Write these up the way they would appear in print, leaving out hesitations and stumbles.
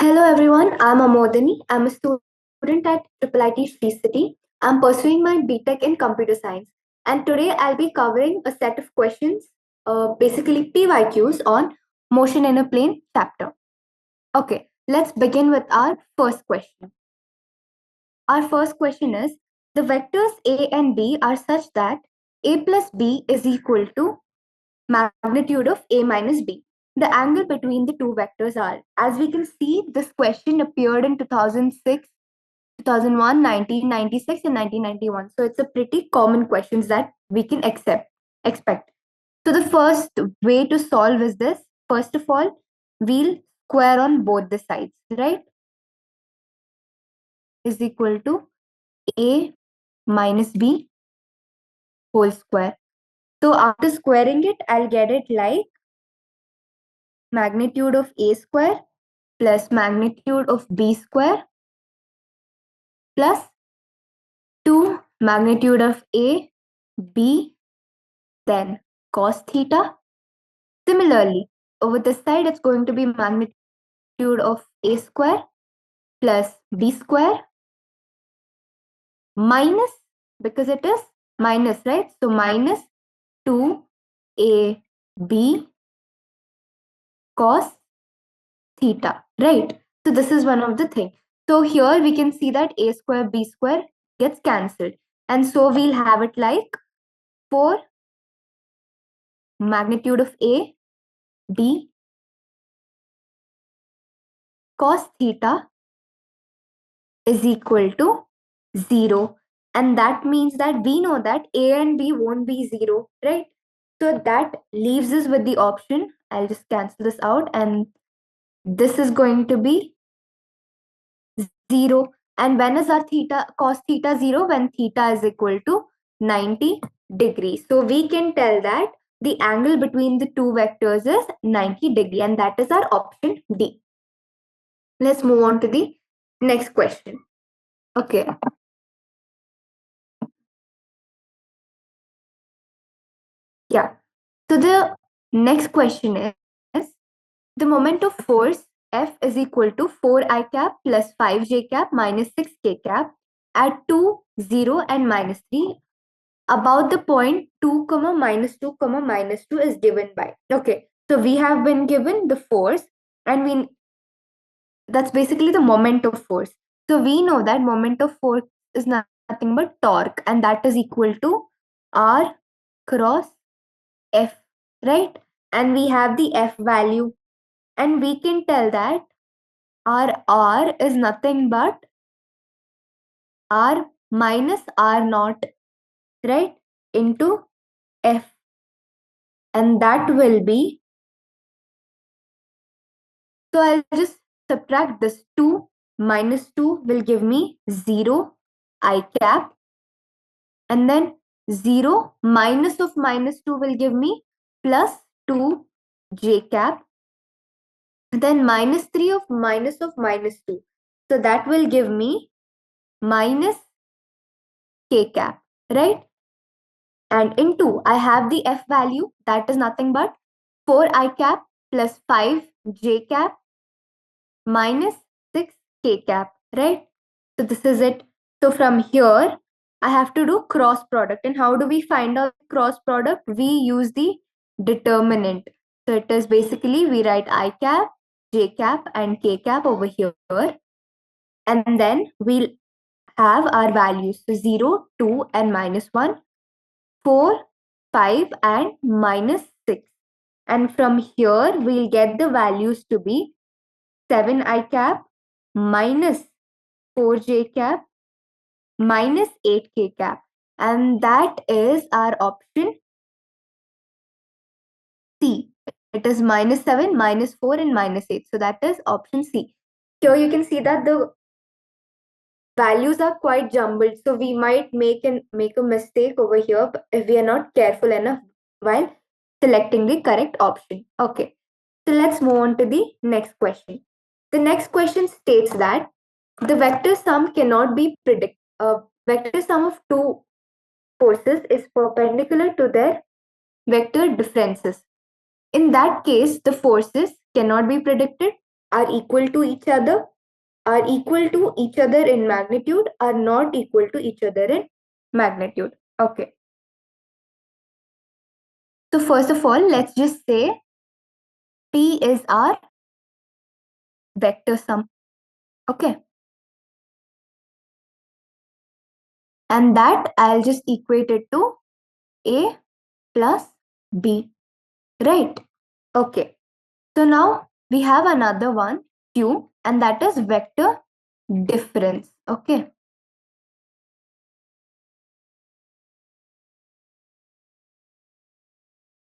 Hello everyone, I'm Amodini. I'm a student at IIT Sri City. I'm pursuing my BTech in computer science. And today I'll be covering a set of questions, basically PYQs on motion in a plane chapter. Okay, let's begin with our first question. Our first question is, the vectors A and B are such that A plus B is equal to magnitude of A minus B. The angle between the two vectors are, as we can see, this question appeared in 2006, 2001, 1996, and 1991. So it's a pretty common questions that we can expect. So the first way to solve is this. First of all, we'll square on both the sides, right? Is equal to A minus B whole square. So after squaring it, I'll get it like magnitude of A square plus magnitude of B square plus 2 magnitude of A, B, then cos theta. Similarly, over this side, it's going to be magnitude of A square plus B square minus, because it is minus, right? So minus 2AB cos theta, right? So this is one of the things. So here we can see that A square, B square gets cancelled. And so we'll have it like 4 magnitude of A, B cos theta is equal to 0. And that means that we know that A and B won't be 0, right? So that leaves us with the option. I'll just cancel this out, and this is going to be 0. And when is our theta, cos theta 0? When theta is equal to 90 degrees. So we can tell that the angle between the two vectors is 90 degree, and that is our option D. Let's move on to the next question. Okay. Yeah. So the next question is, the moment of force F is equal to 4I cap plus 5J cap minus 6K cap at 2, 0 and minus 3 about the point 2 comma minus 2 comma minus 2 is given by. Okay. So we have been given the force, and that's basically the moment of force. So we know that moment of force is nothing but torque, and that is equal to R cross F, right? And we have the F value, and we can tell that our R is nothing but R minus R naught, right? Into F, and that will be, so I'll just subtract this 2 minus 2 will give me 0 I cap, and then 0 minus of minus 2 will give me plus 2 J cap, then minus 3 of minus 2. So that will give me minus K cap, right? And into, I have the F value, that is nothing but 4I cap plus 5J cap minus 6K cap, right? So this is it. So from here, I have to do cross product. And how do we find out cross product? We use the determinant. So it is basically, we write I cap, J cap and K cap over here. And then we'll have our values. So 0, 2 and minus 1, 4, 5 and minus 6. And from here, we'll get the values to be 7I cap minus 4J cap minus 8K cap. And that is our option C. It is minus 7, minus 4 and minus 8. So that is option C. Here you can see that the values are quite jumbled. So we might make a mistake over here if we are not careful enough while selecting the correct option. Okay. So let's move on to the next question. The next question states that the vector sum cannot be predicted. Vector sum of two forces is perpendicular to their vector differences. In that case, the forces cannot be predicted. are equal to each other, are equal to each other in magnitude, are not equal to each other in magnitude. Okay. So first of all, let's just say P is our vector sum. Okay. And that I'll just equate it to A plus B. Right? Okay. So now we have another one, Q, and that is vector difference. Okay.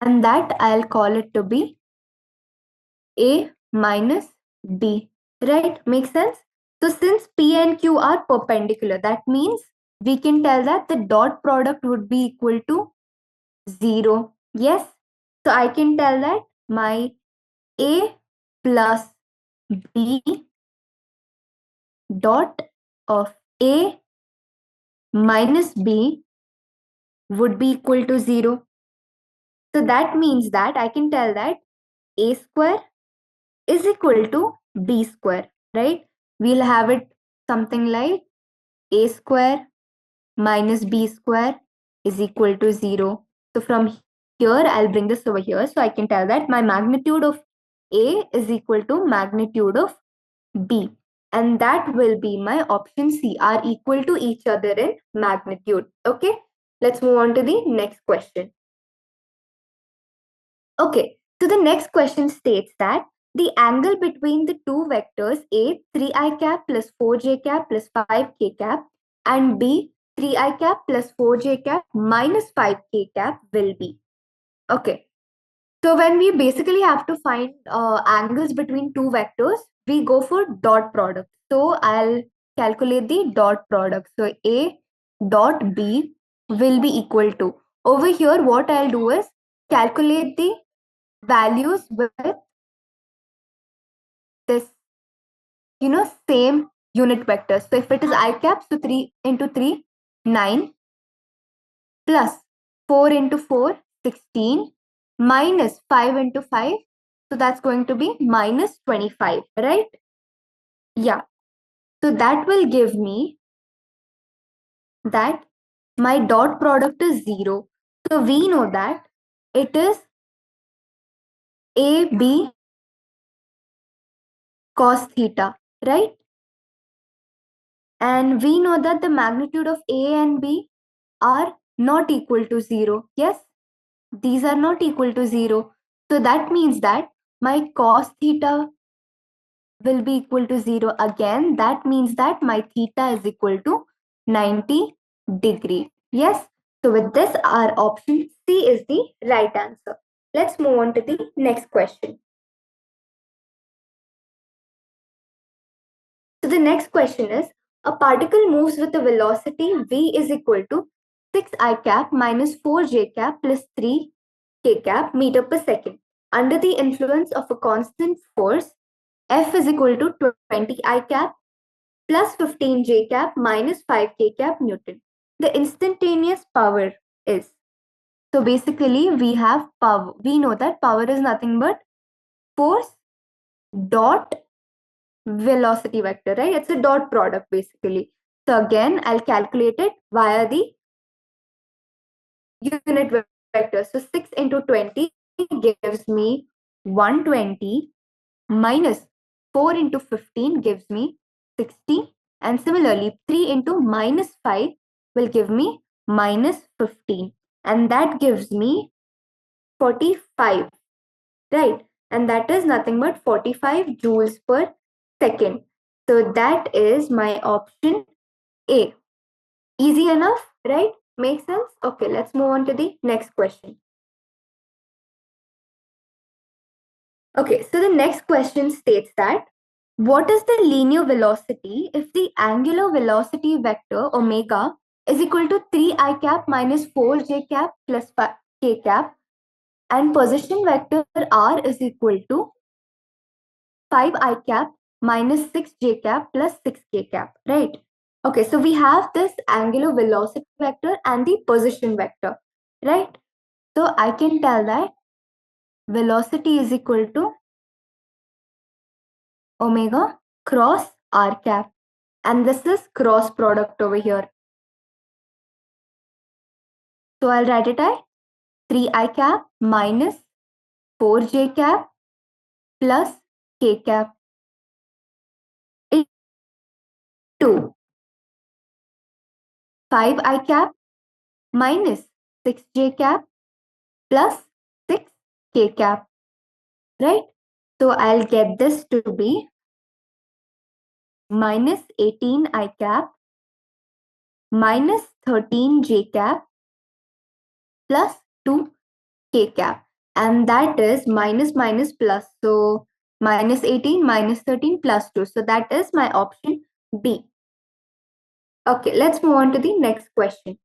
And that I'll call it to be A minus B. Right? Makes sense? So since P and Q are perpendicular, that means we can tell that the dot product would be equal to 0. Yes? So I can tell that my A plus B dot of A minus B would be equal to 0. So that means that I can tell that A square is equal to B square, right? We'll have it something like A square minus B square is equal to 0. So from here, I'll bring this over here. So I can tell that my magnitude of A is equal to magnitude of B. And that will be my option C, are equal to each other in magnitude. Okay, let's move on to the next question. Okay, so the next question states that the angle between the two vectors A 3i cap plus 4j cap plus 5k cap and B 3i cap plus 4j cap minus 5k cap will be. Okay, so when we basically have to find angles between two vectors, we go for dot product. So I'll calculate the dot product. So A dot B will be equal to. Over here, what I'll do is calculate the values with this, same unit vector. So if it is I cap, so 3 into 3, 9, plus 4 into 4, 16, minus 5 into 5. So that's going to be minus 25, right? Yeah. So that will give me that my dot product is 0. So we know that it is AB cos theta, right? And we know that the magnitude of A and B are not equal to 0. Yes, these are not equal to 0. So that means that my cos theta will be equal to 0 again. That means that my theta is equal to 90 degree. Yes. So with this, our option C is the right answer. Let's move on to the next question. So the next question is, a particle moves with a velocity v is equal to 6i cap minus 4j cap plus 3k cap meter per second under the influence of a constant force F is equal to 20 I cap plus 15 J cap minus 5 K cap Newton. The instantaneous power is. So basically we have power. We know that power is nothing but force dot velocity vector, right? It's a dot product basically. So again, I'll calculate it via the unit vector. So 6 into 20 gives me 120 minus 4 into 15 gives me 60, and similarly 3 into minus 5 will give me minus 15, and that gives me 45, right? And that is nothing but 45 joules per second. So that is my option A. Easy enough, right? Makes sense? Okay, let's move on to the next question. Okay, so the next question states that what is the linear velocity if the angular velocity vector omega is equal to 3i cap minus 4j cap plus k cap and position vector r is equal to 5i cap minus 6j cap plus 6k cap, right? Okay, so we have this angular velocity vector and the position vector, right? So I can tell that velocity is equal to omega cross r cap. And this is cross product over here. So I'll write it as 3i cap minus 4j cap plus k cap into 5i cap minus 6j cap plus 6k cap, right? So I'll get this to be minus 18i cap minus 13j cap plus 2k cap. And that is minus minus plus. So minus 18 minus 13 plus 2. So that is my option B. Okay, let's move on to the next question.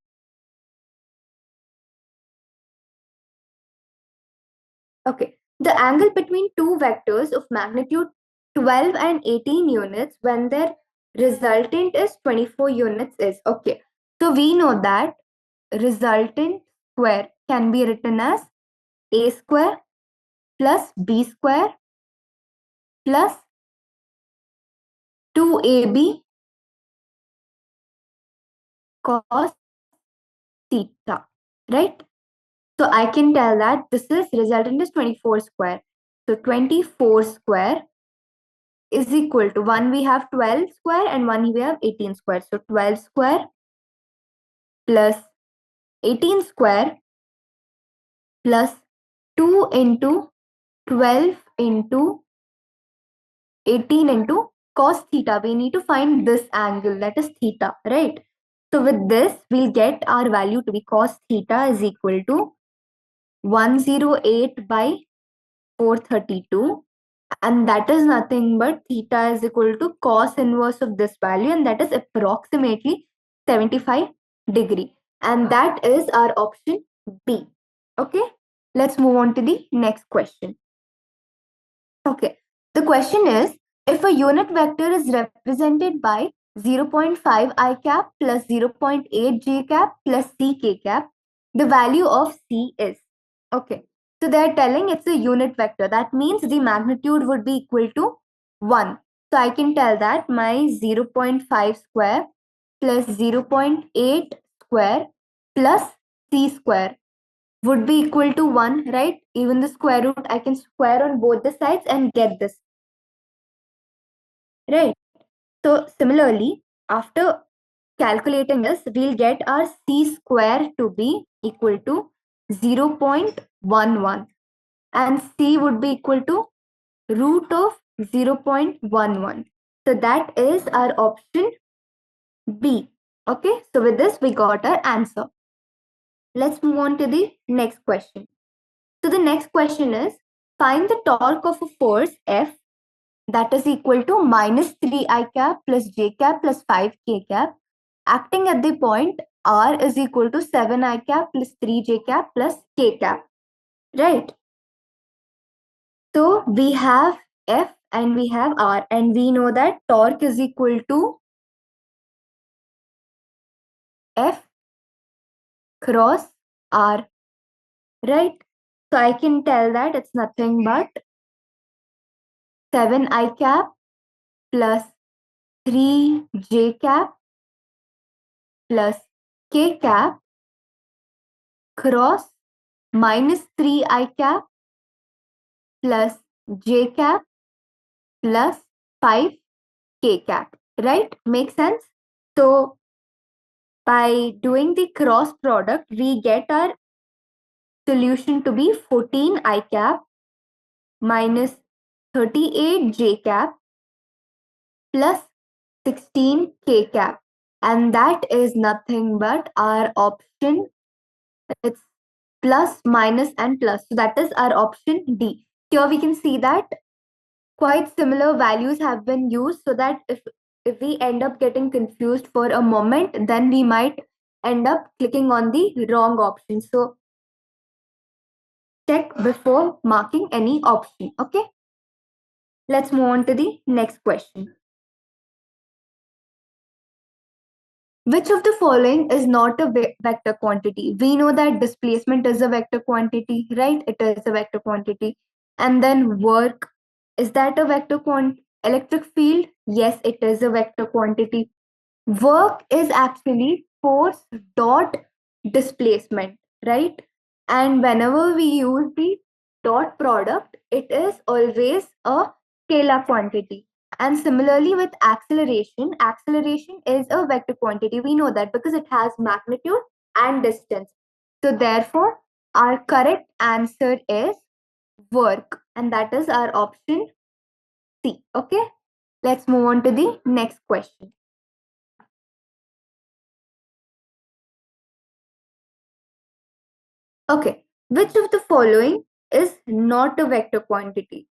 Okay, the angle between two vectors of magnitude 12 and 18 units when their resultant is 24 units is, okay. So we know that resultant square can be written as a square plus b square plus 2ab cos theta, right? So I can tell that this is resultant is 24 square. So 24 square is equal to, one we have 12 square and one we have 18 square. So 12 square plus 18 square plus 2 into 12 into 18 into cos theta. We need to find this angle, that is theta, right? So with this, we'll get our value to be cos theta is equal to 108 by 432. And that is nothing but theta is equal to cos inverse of this value, and that is approximately 75 degree. And that is our option B. Okay, let's move on to the next question. Okay, the question is, if a unit vector is represented by 0.5 I cap plus 0.8 j cap plus c k cap, the value of c is, okay. So they're telling it's a unit vector. That means the magnitude would be equal to 1. So I can tell that my 0.5 square plus 0.8 square plus c square would be equal to 1, right? Even the square root, I can square on both the sides and get this, right? So similarly, after calculating this, we'll get our c square to be equal to 0.11 and c would be equal to root of 0.11. So that is our option B. Okay, so with this, we got our answer. Let's move on to the next question. So the next question is, find the torque of a force F that is equal to minus 3i cap plus j cap plus 5k cap acting at the point R is equal to 7i cap plus 3j cap plus k cap, right? So we have F and we have R, and we know that torque is equal to F cross R, right? So I can tell that it's nothing but 7i cap plus 3j cap plus k cap cross minus 3i cap plus j cap plus 5k cap, right? Makes sense? So by doing the cross product, we get our solution to be 14i cap minus 38j cap plus 16k cap. And that is nothing but our option. It's plus, minus, and plus. So that is our option D. Here we can see that quite similar values have been used, so that if we end up getting confused for a moment, then we might end up clicking on the wrong option. So check before marking any option. Okay, let's move on to the next question. Which of the following is not a vector quantity? We know that displacement is a vector quantity, right? It is a vector quantity. And then work, is that a vector Electric field, yes, it is a vector quantity. Work is actually force dot displacement, right? And whenever we use the dot product, it is always a scalar quantity. And similarly with acceleration, acceleration is a vector quantity. We know that because it has magnitude and distance. So therefore, our correct answer is work, and that is our option C. Okay, let's move on to the next question. Okay, which of the following is not a vector quantity?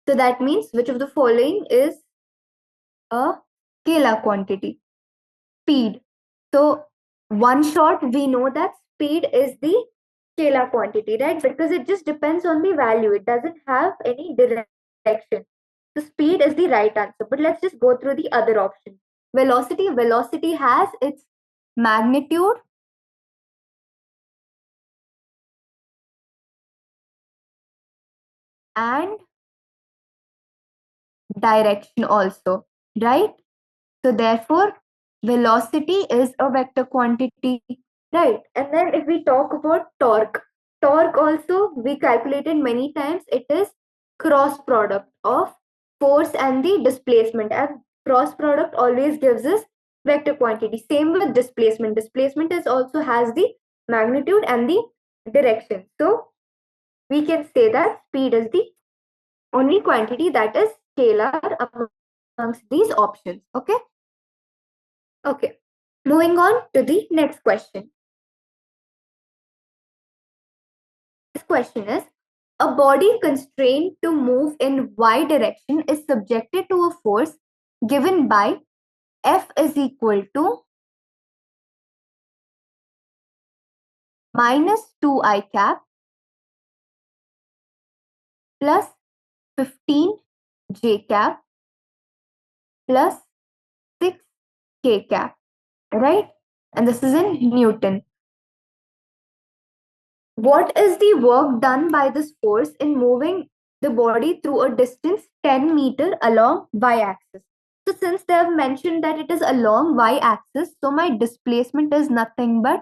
So that means which of the following is a scalar quantity? Speed. So one shot, we know that speed is the scalar quantity, right? Because it just depends on the value. It doesn't have any direction. So speed is the right answer. But let's just go through the other option. Velocity. Velocity has its magnitude and direction also, right? So therefore, velocity is a vector quantity, right? And then if we talk about torque, torque also we calculated many times. It is cross product of force and the displacement. And cross product always gives us vector quantity. Same with displacement. Displacement is also has the magnitude and the direction. So we can say that speed is the only quantity that is scalar amongst these options. Okay. Okay, moving on to the next question. This question is, a body constrained to move in y direction is subjected to a force given by F is equal to minus 2 I cap plus 15 J cap plus 6 K cap, right? And this is in Newton. What is the work done by this force in moving the body through a distance 10 meter along y-axis? So since they have mentioned that it is along y-axis, so my displacement is nothing but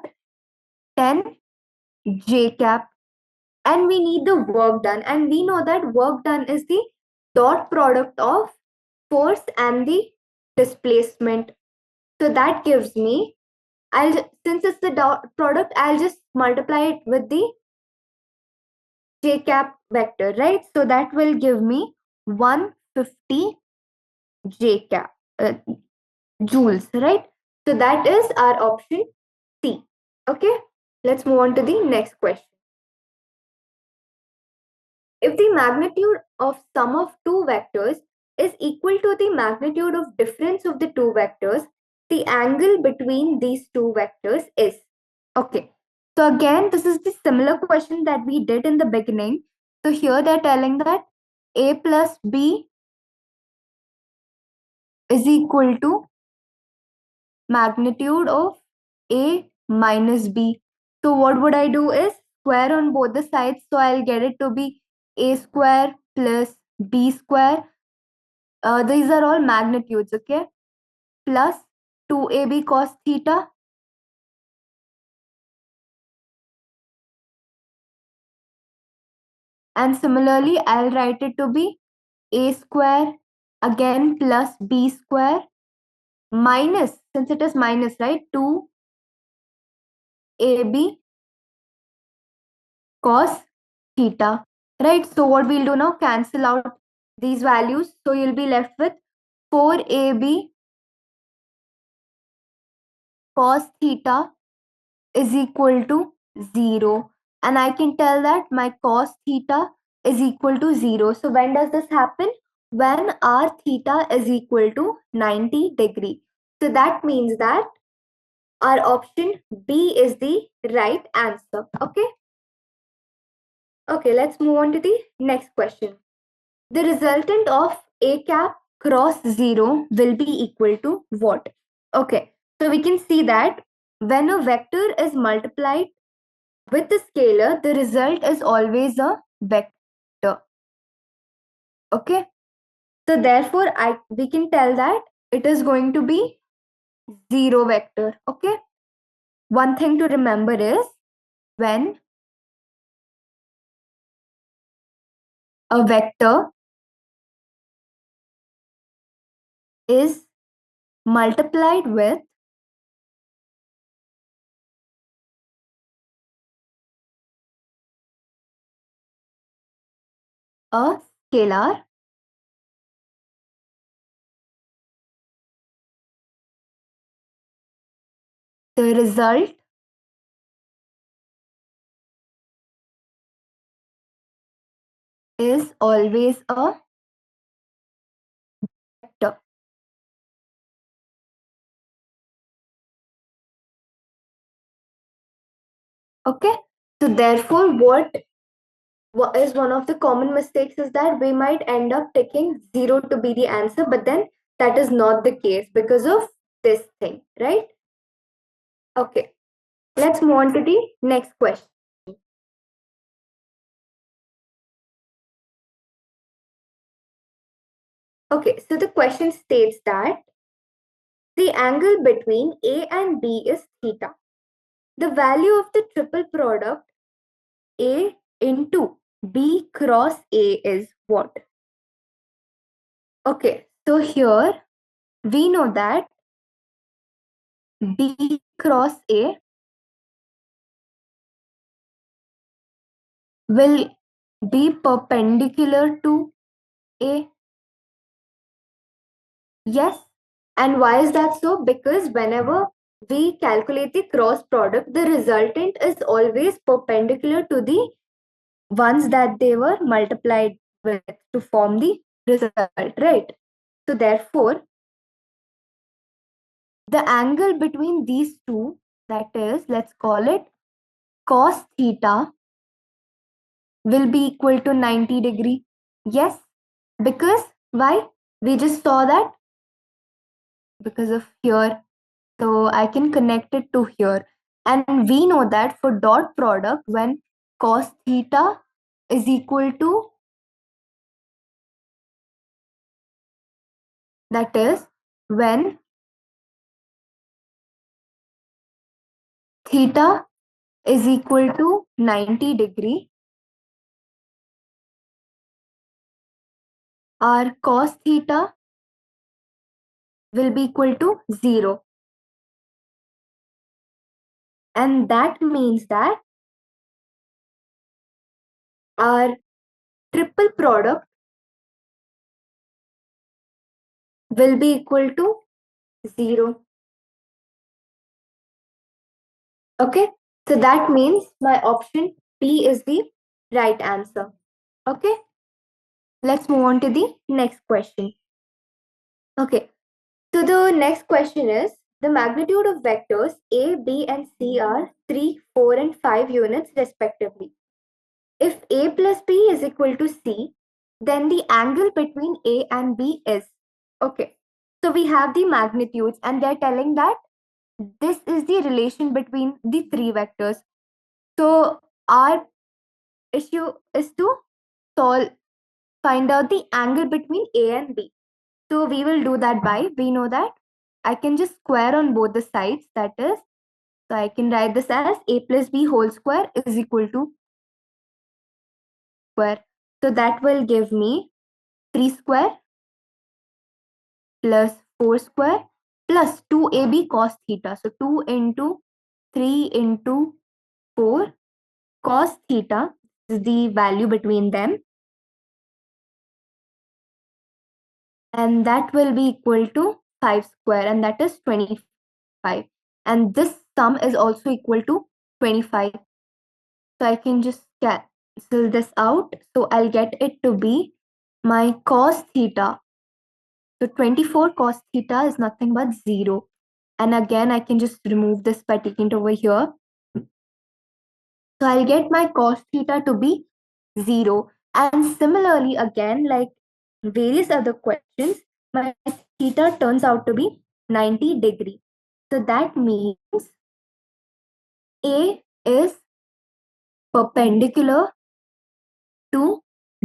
10 j cap, and we need the work done, and we know that work done is the dot product of force and the displacement. So that gives me, since it's the dot product, I'll just multiply it with the j cap vector, right? So that will give me 150 j cap joules, right? So that is our option C. Okay, let's move on to the next question. If the magnitude of sum of two vectors is equal to the magnitude of difference of the two vectors, the angle between these two vectors is. Okay, so again, this is the similar question that we did in the beginning. So here they're telling that A plus B is equal to magnitude of A minus B. So what would I do is square on both the sides. So I'll get it to be A square plus B square. These are all magnitudes, okay? Plus 2AB cos theta. And similarly, I'll write it to be A square again plus B square minus, since it is minus, right? 2AB cos theta, right? So what we'll do now, cancel out these values. So you'll be left with 4AB cos theta is equal to 0. And I can tell that my cos theta is equal to 0. So when does this happen? When our theta is equal to 90 degree. So that means that our option B is the right answer. Okay. Okay, let's move on to the next question. The resultant of A cap cross 0 will be equal to what? Okay, so we can see that when a vector is multiplied with the scalar, the result is always a vector. Okay, So therefore, we can tell that it is going to be 0 vector. Okay. One thing to remember is when a vector is multiplied with a scalar, the result is always a vector. Okay. So therefore, what is one of the common mistakes is that we might end up taking 0 to be the answer, but then that is not the case because of this thing, right? Okay. Let's move on to the next question. Okay, so the question states that the angle between A and B is theta. The value of the triple product A into B cross A is what? Okay, so here we know that B cross A will be perpendicular to A. Yes. And why is that so? Because whenever we calculate the cross product, the resultant is always perpendicular to the ones that they were multiplied with to form the result, right? So therefore, the angle between these two, that is, let's call it cos theta, will be equal to 90 degree. Yes, because why? We just saw that because of here. So I can connect it to here. And we know that for dot product, when cos theta is equal to, that is, when theta is equal to 90 degree, our cos theta will be equal to 0. And that means that our triple product will be equal to 0. Okay, so that means my option B is the right answer. Okay, let's move on to the next question. Okay, so the next question is the magnitude of vectors A, B, and C are 3, 4, and 5 units respectively. If A plus B is equal to C, then the angle between A and B is. Okay, so we have the magnitudes and they're telling that this is the relation between the three vectors. So our issue is to find out the angle between A and B. So we will do that by, we know that I can just square on both the sides, that is, so I can write this as A plus B whole square is equal to square. So that will give me 3 square plus 4 square plus 2ab cos theta. So 2 into 3 into 4 cos theta is the value between them. And that will be equal to 5 square, and that is 25. And this sum is also equal to 25. So I can just cancel this out. So I'll get it to be my cos theta. So 24 cos theta is nothing but 0. And again, I can just remove this by taking it over here. So I'll get my cos theta to be 0. And similarly, again, like various other questions, my theta turns out to be 90 degree. So that means A is perpendicular to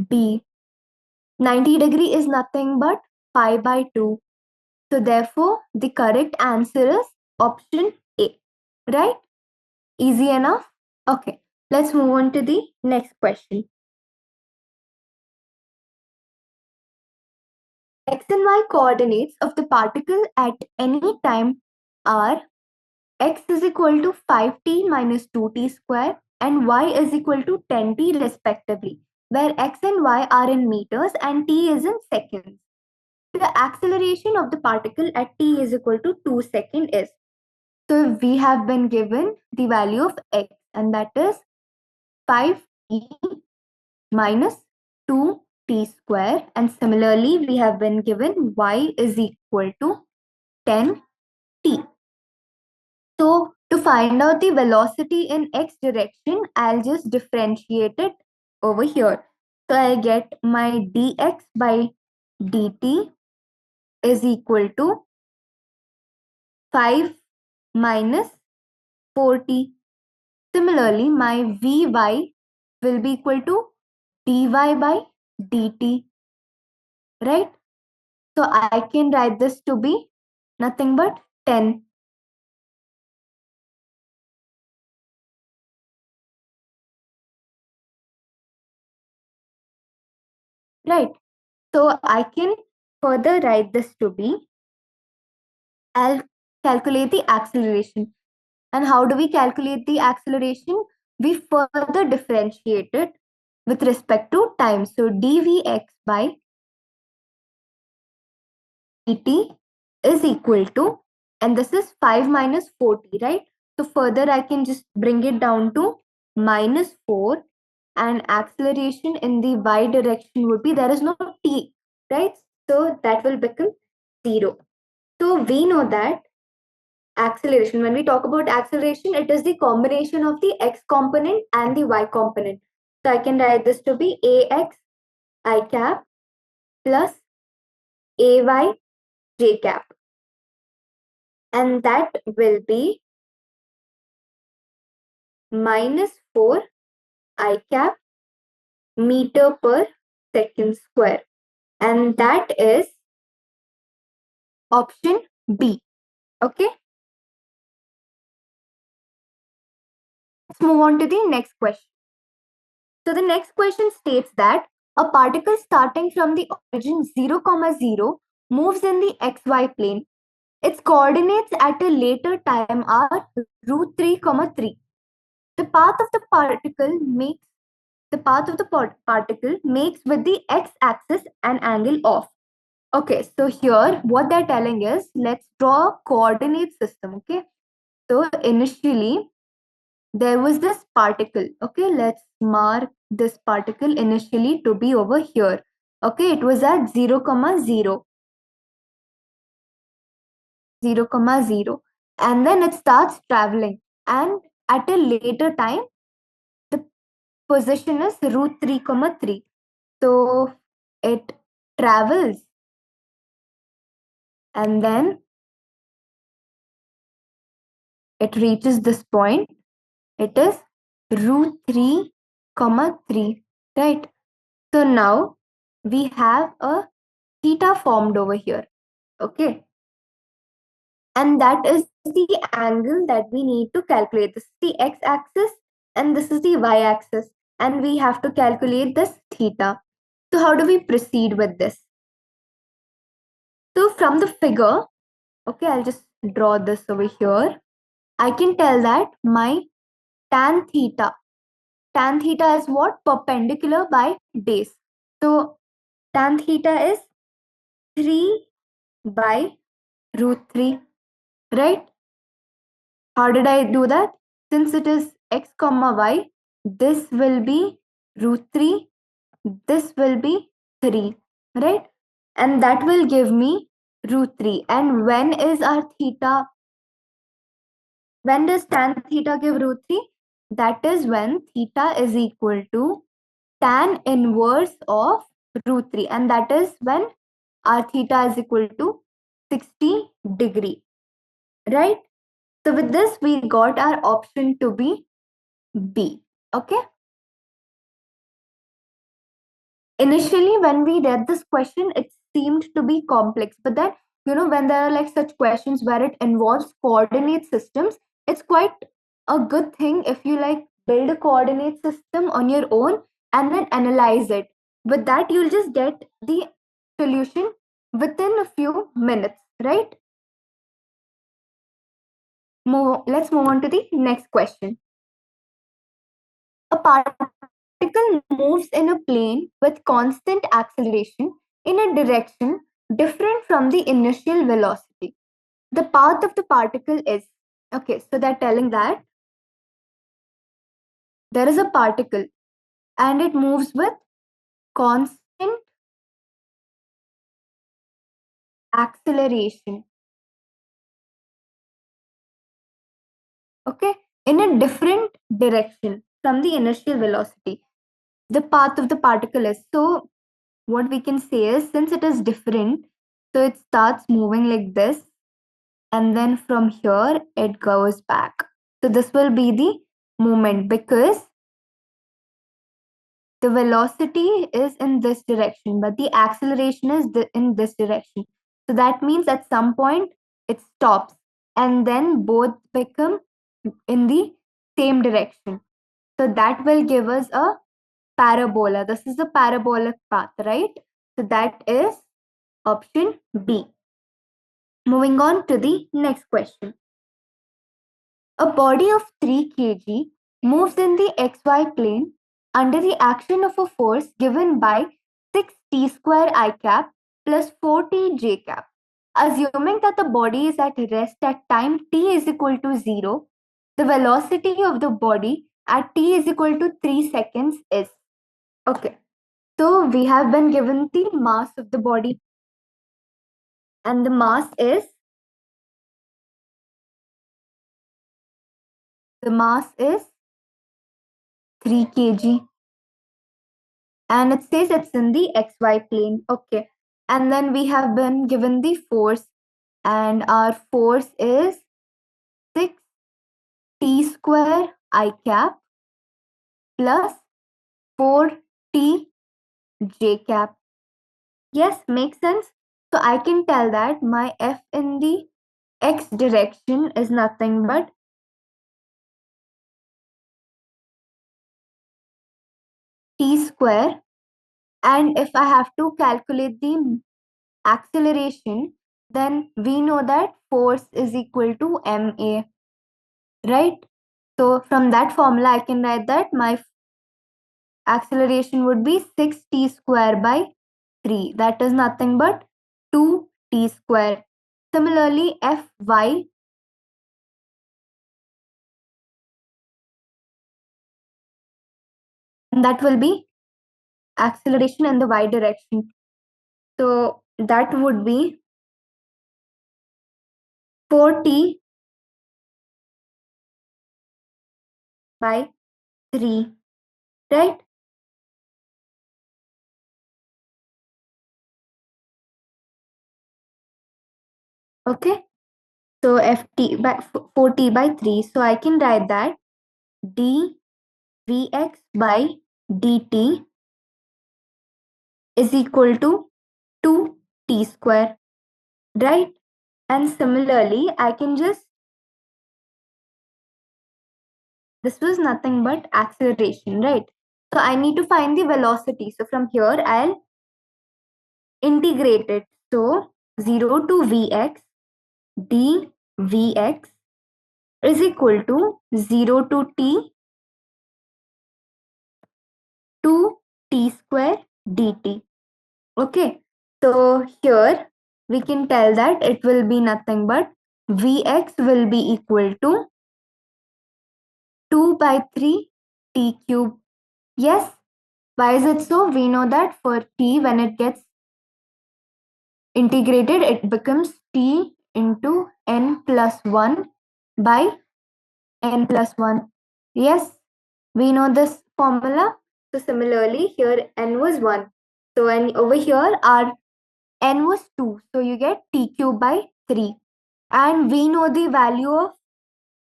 B. 90 degree is nothing but pi by 2. So therefore, the correct answer is option A. Right? Easy enough? Okay. Let's move on to the next question. X and y coordinates of the particle at any time are x is equal to 5t minus 2t square and y is equal to 10t respectively, where x and y are in meters and t is in seconds. The acceleration of the particle at t is equal to 2 seconds is. So we have been given the value of x, and that is 5t minus 2t square, and similarly we have been given y is equal to 10t. So to find out the velocity in x direction, I'll just differentiate it over here. So I get my dx by dt is equal to 5 minus 4t. Similarly, my vy will be equal to dy by dt, right? So I can write this to be nothing but 10. Right. So I can further write this to be, I'll calculate the acceleration. And how do we calculate the acceleration? We further differentiate it with respect to time. So dvx by dt is equal to, and this is 5 minus 4t, right? So further I can just bring it down to minus 4, and acceleration in the y direction would be, there is no t, right? So that will become 0. So we know that acceleration, when we talk about acceleration, it is the combination of the x component and the y component. So I can write this to be ax I cap plus ay j cap, and that will be minus 4 I cap meter per second square, and that is option B. Okay, let's move on to the next question. So the next question states that a particle starting from the origin 0, 0 moves in the xy plane. Its coordinates at a later time are root 3, 3. The path of the particle makes with the x-axis an angle of. Okay, so here what they're telling is, let's draw a coordinate system. Okay, so initially there was this particle. Okay, let's mark this particle initially to be over here. Okay, it was at 0, 0, 0, 0, and then it starts traveling, and at a later time the position is root 3, 3. So it travels, and then it reaches this point. It is root 3, 3, right? So now we have a theta formed over here. Okay, and that is the angle that we need to calculate. This is the x-axis and this is the y-axis, and we have to calculate this theta. So how do we proceed with this? So from the figure, okay, I'll just draw this over here. I can tell that my tan theta is what? Perpendicular by base. So tan theta is 3 by root 3, right? How did I do that? Since it is x comma y, this will be root 3, this will be 3, right? And that will give me root 3. And when is our theta? When does tan theta give root 3? That is when theta is equal to tan inverse of root 3. And that is when our theta is equal to 60 degree, right? So with this, we got our option to be B. Okay. Initially, when we read this question, it seemed to be complex. But then, when there are like such questions where it involves coordinate systems, it's quite a good thing if you like build a coordinate system on your own and then analyze it. With that, you'll just get the solution within a few minutes, right? Let's move on to the next question. A particle moves in a plane with constant acceleration in a direction different from the initial velocity. The path of the particle is, okay, so they're telling that there is a particle and it moves with constant acceleration, okay, in a different direction from the initial velocity. The path of the particle is, so what we can say is, since it is different, so it starts moving like this, and then from here it goes back. So this will be the movement because the velocity is in this direction, but the acceleration is in this direction. So that means at some point it stops, and then both become in the same direction. So that will give us a parabola. This is the parabolic path, right? So that is option B. Moving on to the next question. A body of 3 kg moves in the xy plane under the action of a force given by 6t square I cap plus 4t j cap. Assuming that the body is at rest at time t is equal to 0, the velocity of the body at t is equal to 3 seconds is. Okay, so we have been given the mass of the body, and the mass is 3 kg, and it says it's in the xy plane. Okay, and then we have been given the force, and our force is 6t square I cap plus 4t j cap. Yes, makes sense. So I can tell that my F in the x direction is nothing but t square, and if I have to calculate the acceleration, then we know that force is equal to ma, right? So from that formula, I can write that my acceleration would be 6t square by 3. That is nothing but 2t square. Similarly, Fy, and that will be acceleration in the y direction. So that would be 4t by 3, right? Okay. So ft by 4t by 3. So I can write that dvx by dt is equal to 2t square, right? And similarly, I can just, this was nothing but acceleration, right? So I need to find the velocity. So from here, I'll integrate it. So 0 to vx, dvx is equal to 0 to t 2t square dt. Okay, so here we can tell that it will be nothing but Vx will be equal to 2 by 3 t cube. Yes, why is it so? We know that for t, when it gets integrated, it becomes t into n plus 1 by n plus 1. Yes, we know this formula. So similarly, here n was 1. So and over here, our n was 2. So you get t cube by 3. And we know the value of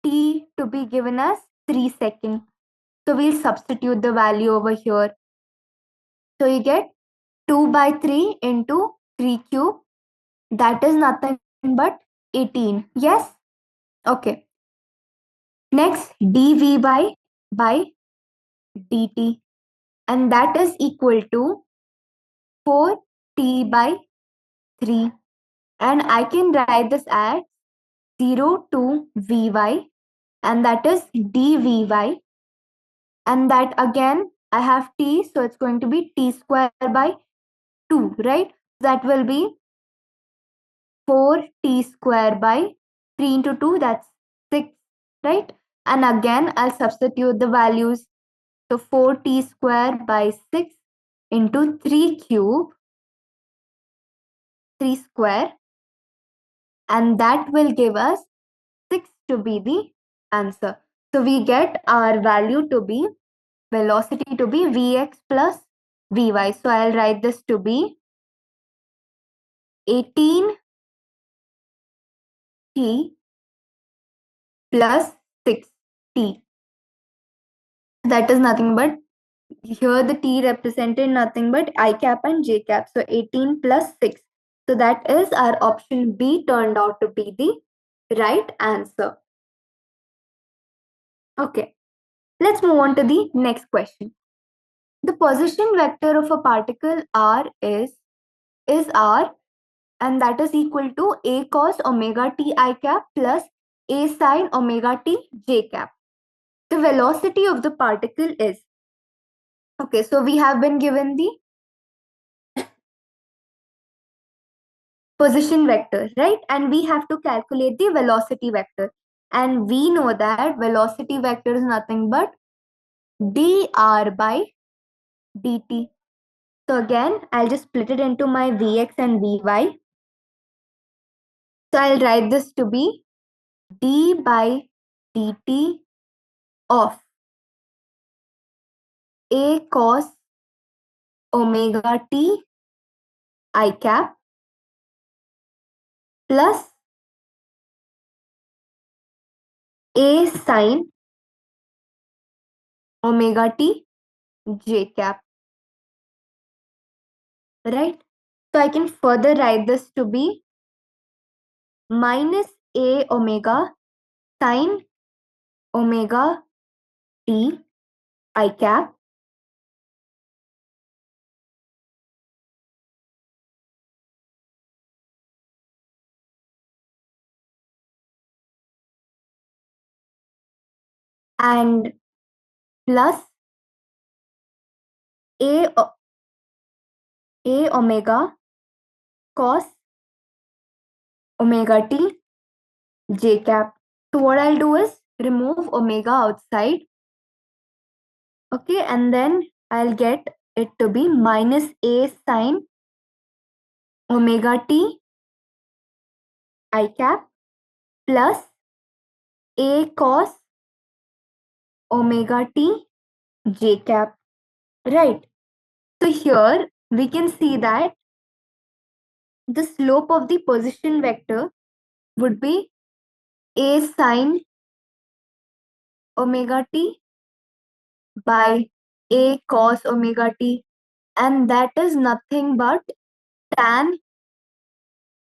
t to be given as 3 seconds. So we'll substitute the value over here. So you get 2 by 3 into 3 cube. That is nothing but 18. Yes? Okay. Next, dv by dt. And that is equal to 4t by 3. And I can write this as 0 to vy. And that is dvy. And that again, I have t. So it's going to be t square by 2, right? That will be 4t square by 3 into 2, that's 6, right? And again, I'll substitute the values. So 4t square by 6 into 3 cube, 3 square, and that will give us 6 to be the answer. So we get our value to be, velocity to be Vx plus Vy. So I'll write this to be 18t plus 6t. That is nothing but, here the t represented nothing but I cap and j cap. So 18 plus 6. So that is our option B turned out to be the right answer. Okay, let's move on to the next question. The position vector of a particle r is r, and that is equal to a cos omega t I cap plus a sin omega t j cap. The velocity of the particle is, okay, so we have been given the position vector, right? And we have to calculate the velocity vector. And we know that velocity vector is nothing but dr by dt. So again, I'll just split it into my Vx and Vy. So I'll write this to be d by dt of a cos omega t I cap plus a sin omega t j cap, right? So I can further write this to be minus a omega sin omega t I cap and plus a, a omega cos omega t j cap. So what I'll do is remove omega outside, okay, and then I'll get it to be minus a sin omega t I cap plus a cos omega t j cap, right? So here we can see that the slope of the position vector would be a sin omega t by a cos omega t, and that is nothing but tan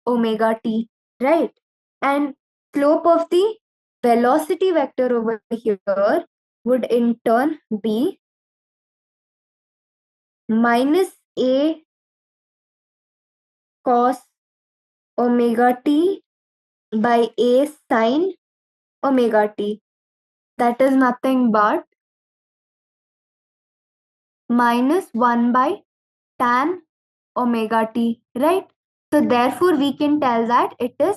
omega t, right? And slope of the velocity vector over here would in turn be minus a cos omega t by a sin omega t. That is nothing but minus 1 by tan omega t, right? So therefore we can tell that it is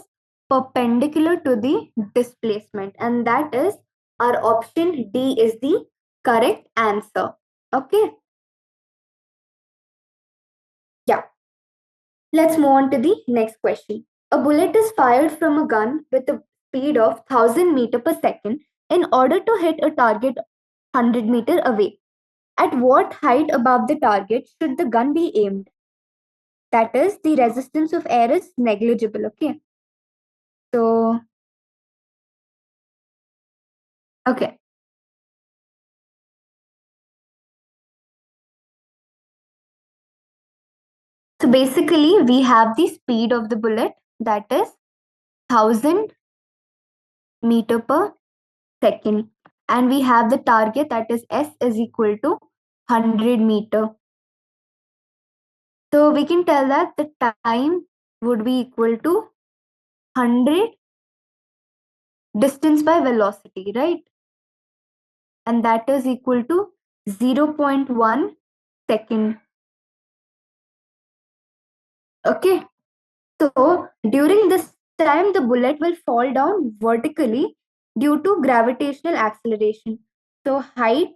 perpendicular to the displacement, and that is our option D is the correct answer. Okay. Yeah. Let's move on to the next question. A bullet is fired from a gun with a speed of 1000 meter per second in order to hit a target 100 meter away. At what height above the target should the gun be aimed? That is, the resistance of air is negligible. Okay. So, okay. So basically, we have the speed of the bullet, that is 1000 meter per second, and we have the target, that is S is equal to 100 meter. So we can tell that the time would be equal to 100 distance by velocity, right? And that is equal to 0.1 second. Okay. So during this time, the bullet will fall down vertically due to gravitational acceleration. So height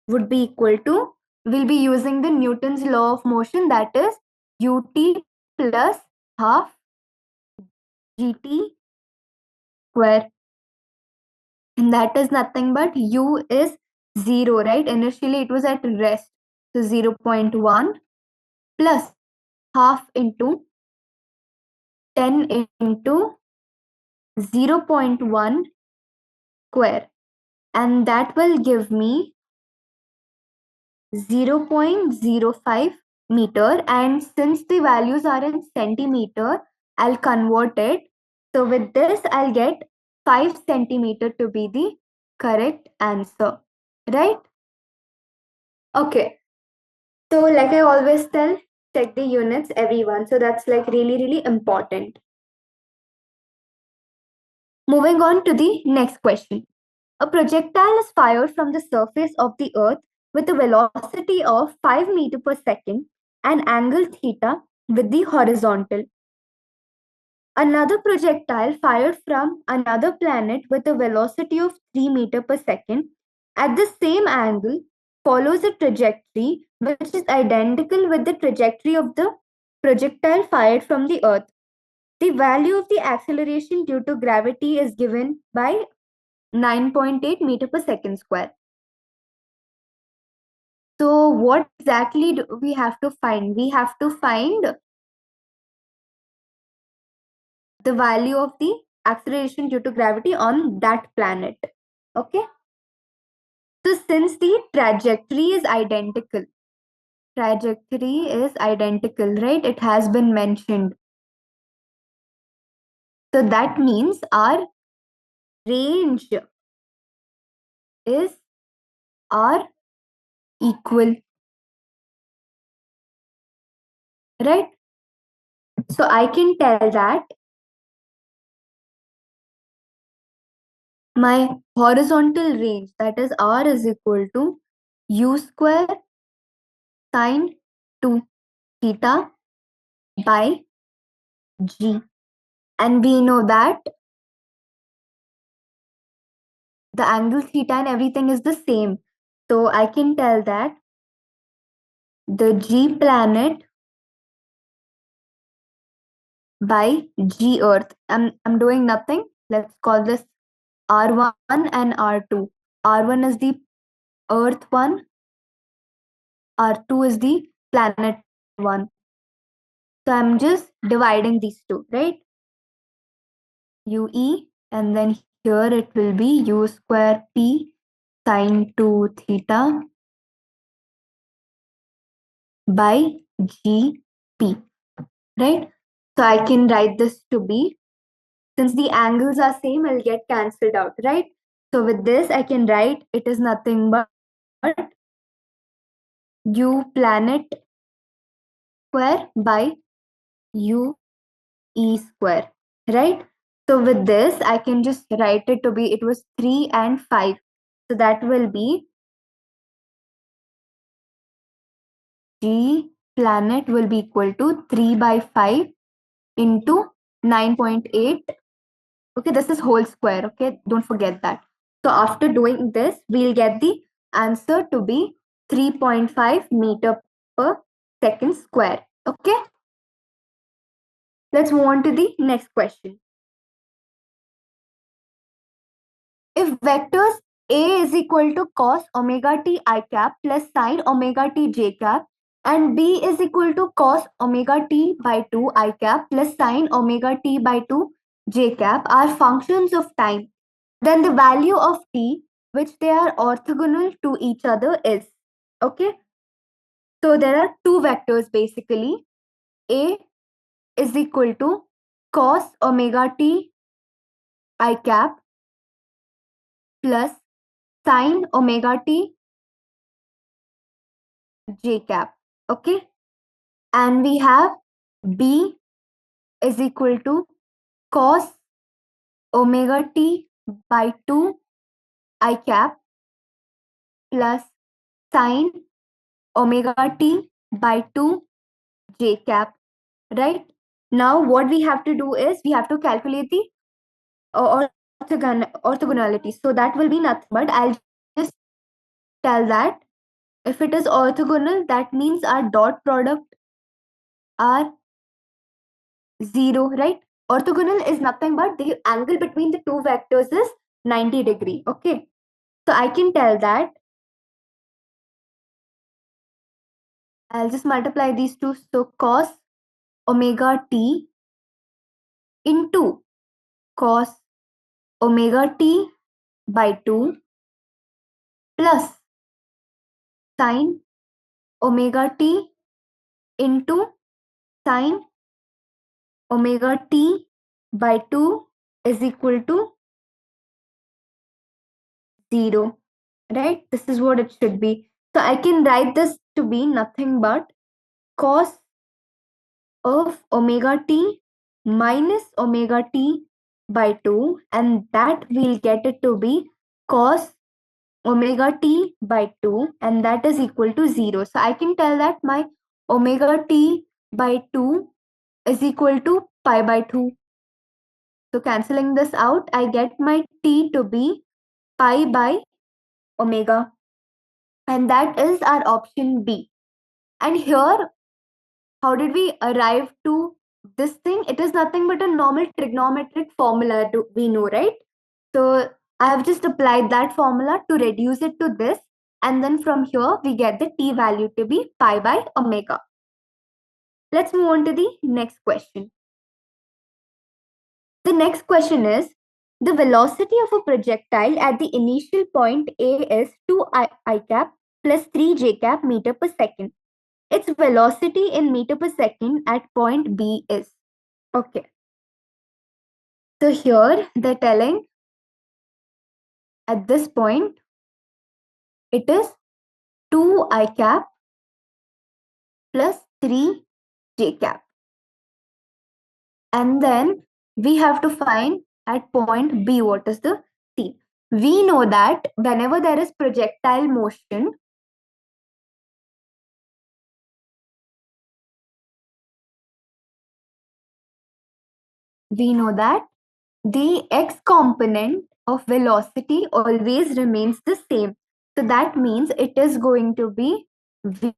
would be equal to, we'll be using the Newton's law of motion, that is ut plus half gt square. And that is nothing but u is 0, right? Initially it was at rest. So 0.1 plus half into 10 into 0.1 square. And that will give me 0.05 meter. And since the values are in centimeter, I'll convert it. So with this, I'll get 5 centimeter to be the correct answer, right? Okay. So like I always tell, check the units, everyone. So that's like really, really important. Moving on to the next question. A projectile is fired from the surface of the earth with a velocity of 5 meter per second and angle theta with the horizontal. Another projectile fired from another planet with a velocity of 3 meter per second at the same angle follows a trajectory which is identical with the trajectory of the projectile fired from the earth. The value of the acceleration due to gravity is given by 9.8 meter per second square. So what exactly do we have to find? We have to find the value of the acceleration due to gravity on that planet. Okay. So since the trajectory is identical, right? It has been mentioned. So that means our range is R equal, right? So I can tell that my horizontal range, that is R, is equal to u square sine 2 theta by g. And we know that the angle theta and everything is the same. So I can tell that the G planet by G Earth. I'm doing nothing. Let's call this R1 and R2. R1 is the Earth one, R2 is the planet one. So I'm just dividing these two, right? UE, and then here it will be U square P sine 2 theta by GP, right? So I can write this to be, since the angles are same, I'll get cancelled out, right? So with this, I can write it is nothing but U planet square by U E square, right? So with this, I can just write it to be, it was 3 and 5. So that will be G planet will be equal to 3 by 5 into 9.8. Okay, this is whole square. Okay, don't forget that. So after doing this, we'll get the answer to be 3.5 meter per second square. Okay, let's move on to the next question. If vectors A is equal to cos omega t I cap plus sine omega t j cap and B is equal to cos omega t by 2 I cap plus sine omega t by 2 j cap are functions of time, then the value of t which they are orthogonal to each other is. Okay. So there are two vectors basically. A is equal to cos omega t I cap plus sin omega t j cap. Okay. And we have B is equal to cos omega t by 2 I cap plus sin omega t by 2 j cap. Right? Now what we have to do is we have to calculate the orthogonality. So that will be nothing but I'll just tell that if it is orthogonal, that means our dot product are 0, right? Orthogonal is nothing but the angle between the two vectors is 90 degree. Okay. So I can tell that I'll just multiply these two. So cos omega t into cos omega t by 2 plus sin omega t into sin omega t by 2 is equal to 0, right? This is what it should be. So I can write this to be nothing but cos of omega t minus omega t by 2, and that we'll get it to be cos omega t by 2, and that is equal to 0. So I can tell that my omega t by 2 is equal to pi by 2. So cancelling this out, I get my t to be pi by omega, and that is our option B. And here, how did we arrive to this thing? It is nothing but a normal trigonometric formula we know, right? So I have just applied that formula to reduce it to this, and then from here we get the t value to be pi by omega. Let's move on to the next question. The next question is, the velocity of a projectile at the initial point A is 2 I cap plus 3 j cap meter per second. Its velocity in meter per second at point B is. Okay. So here they're telling at this point it is 2 I cap plus 3 j cap. And then we have to find at point B what is the C. We know that whenever there is projectile motion, we know that the x component of velocity always remains the same. So that means it is going to be Vx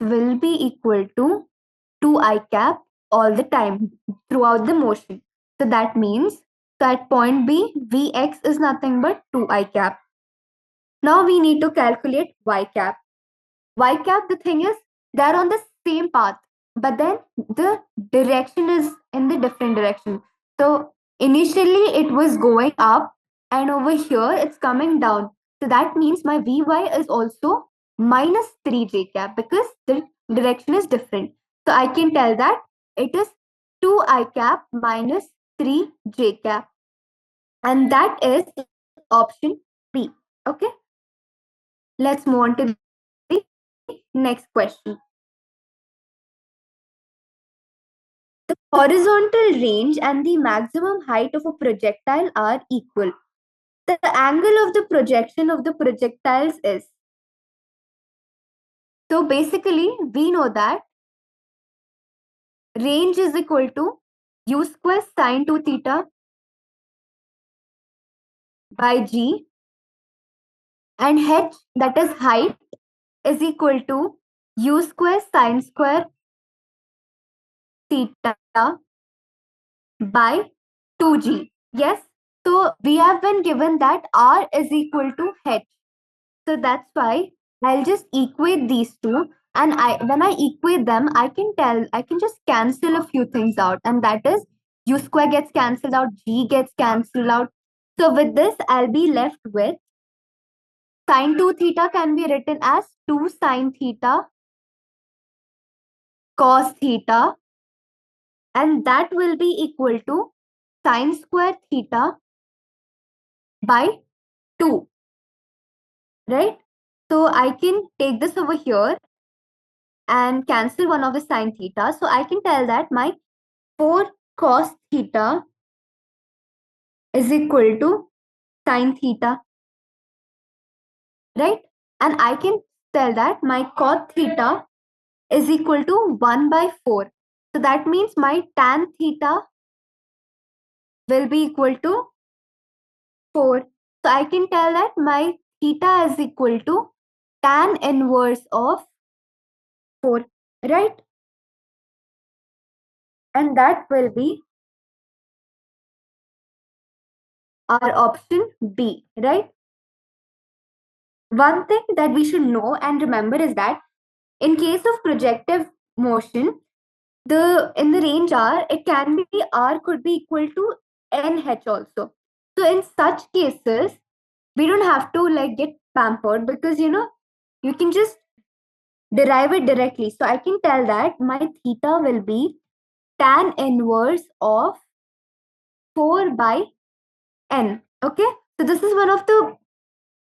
will be equal to 2 I cap all the time throughout the motion. So that means at point B, Vx is nothing but 2 I cap. Now we need to calculate y cap. Y cap, the thing is, they're on the same path, but then the direction is in the different direction. So initially it was going up, and over here it's coming down. So that means my Vy is also minus 3j cap because the direction is different. So I can tell that it is 2I cap minus 3j cap. And that is option B. Okay. Let's move on to the next question. The horizontal range and the maximum height of a projectile are equal. The angle of the projection of the projectiles is. So basically, we know that range is equal to u square sine 2 theta by g, and h, that is height, is equal to u square sine square theta by 2g. Yes. So we have been given that r is equal to h. So that's why I'll just equate these two. And when I equate them, I can just cancel a few things out. And that is u square gets cancelled out, g gets cancelled out. So with this, I'll be left with sine 2 theta can be written as 2 sine theta cos theta, and that will be equal to sine square theta by 2, right? So I can take this over here and cancel one of the sine theta. So I can tell that my 4 cos theta is equal to sine theta, right? And I can tell that my cot theta is equal to 1 by 4. So that means my tan theta will be equal to 4. So I can tell that my theta is equal to tan inverse of 4, right? And that will be our option B, right? One thing that we should know and remember is that in case of projective motion, the in the range R, it can be R could be equal to NH also. So in such cases, we don't have to like get pampered because you can just derive it directly. So I can tell that my theta will be tan inverse of 4 by n. Okay, so this is one of the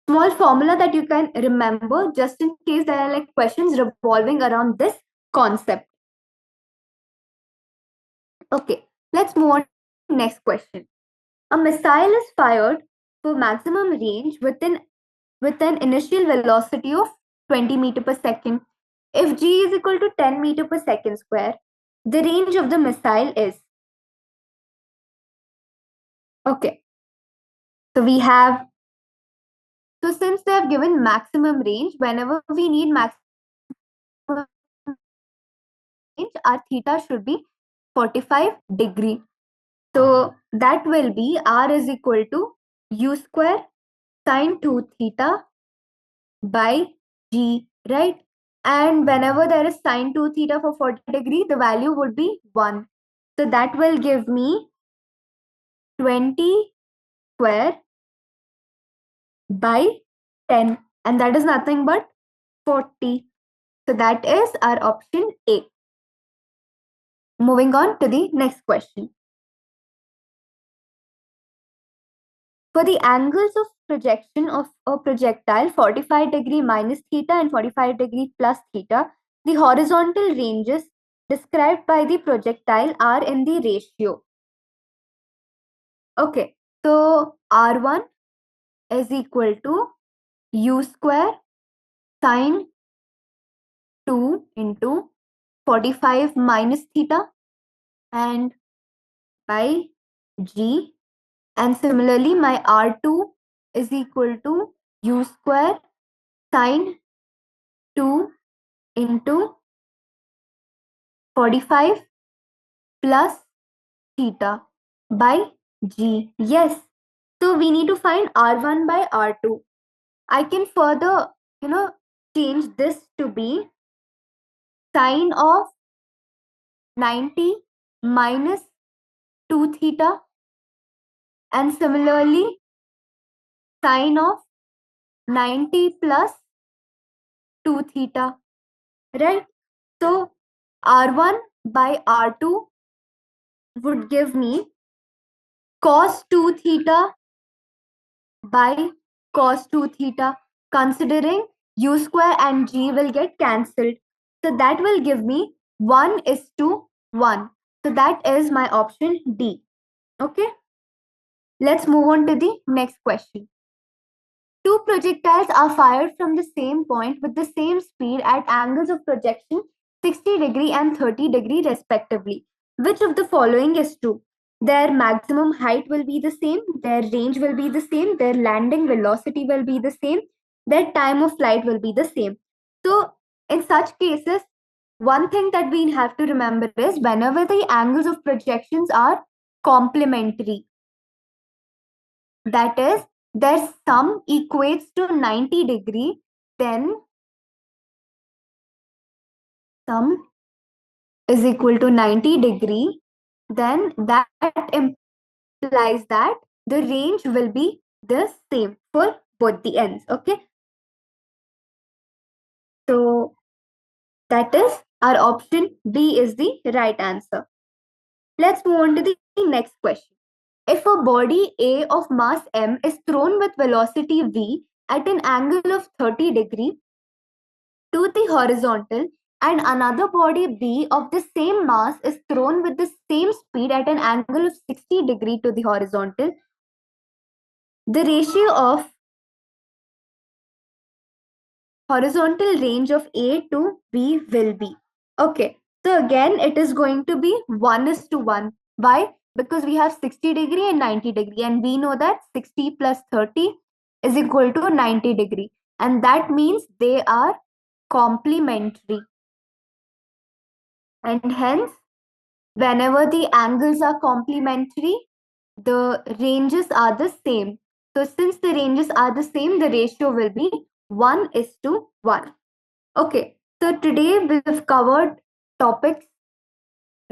small formula that you can remember just in case there are like questions revolving around this concept. Okay, let's move on to the next question. A missile is fired for maximum range with an initial velocity of 20 meter per second. If g is equal to 10 meter per second square, the range of the missile is. Okay, so we have. So since they have given maximum range, whenever we need maximum range, our theta should be 45 degree. So that will be r is equal to u square sine 2 theta by g, right? And whenever there is sine 2 theta for 40 degree, the value would be 1. So that will give me 20 square by 10. And that is nothing but 40. So that is our option A. Moving on to the next question. For the angles of projection of a projectile 45 degree minus theta and 45 degree plus theta, the horizontal ranges described by the projectile are in the ratio. Okay, so R1 is equal to u square sine 2 into 45 minus theta and by g, and similarly my R2 is equal to u square sine 2 into 45 plus theta by g. Yes, so we need to find R1 by R2. I can further change this to be sine of 90 minus 2 theta, and similarly sine of 90 plus 2 theta, right? So R1 by R2 would give me cos 2 theta by cos 2 theta, considering u square and g will get cancelled. So that will give me 1 is to 1. So that is my option D. Okay. Let's move on to the next question. Two projectiles are fired from the same point with the same speed at angles of projection 60 degree and 30 degree respectively. Which of the following is true? Their maximum height will be the same, their range will be the same, their landing velocity will be the same, their time of flight will be the same. So in such cases, one thing that we have to remember is whenever the angles of projections are complementary, that is, their sum equates to 90 degree, then sum is equal to 90 degree, then that implies that the range will be the same for both the ends. Okay, so that is Our option B is the right answer. Let's move on to the next question. If a body A of mass m is thrown with velocity v at an angle of 30 degree to the horizontal, and another body B of the same mass is thrown with the same speed at an angle of 60 degree to the horizontal, the ratio of horizontal range of A to B will be. Okay, so again it is going to be 1:1. Why? Because we have 60 degree and 90 degree, and we know that 60 plus 30 is equal to 90 degree, and that means they are complementary, and hence whenever the angles are complementary, the ranges are the same. So since the ranges are the same, the ratio will be 1:1. Okay, so today we've covered topics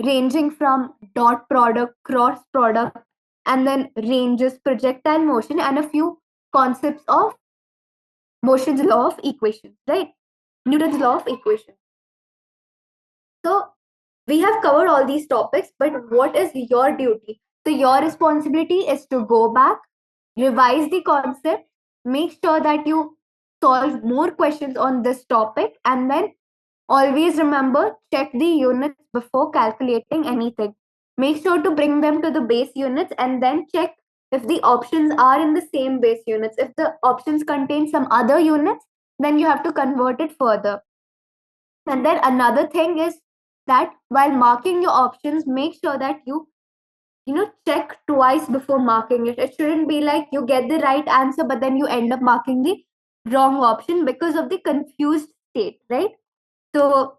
ranging from dot product, cross product, and then ranges, projectile motion, and a few concepts of motion's law of equation, right? Newton's law of equation. So we have covered all these topics, but what is your duty? So your responsibility is to go back, revise the concept, make sure that you solve more questions on this topic, and then always remember, check the units before calculating anything. Make sure to bring them to the base units and then check if the options are in the same base units. If the options contain some other units, then you have to convert it further. And then another thing is that while marking your options, make sure that you check twice before marking it. It shouldn't be like you get the right answer, but then you end up marking the wrong option because of the confused state, right? So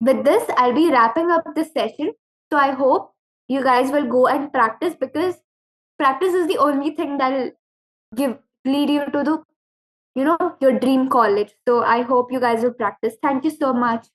with this, I'll be wrapping up this session. So I hope you guys will go and practice, because practice is the only thing that'll give lead you to the your dream college. So I hope you guys will practice. Thank you so much.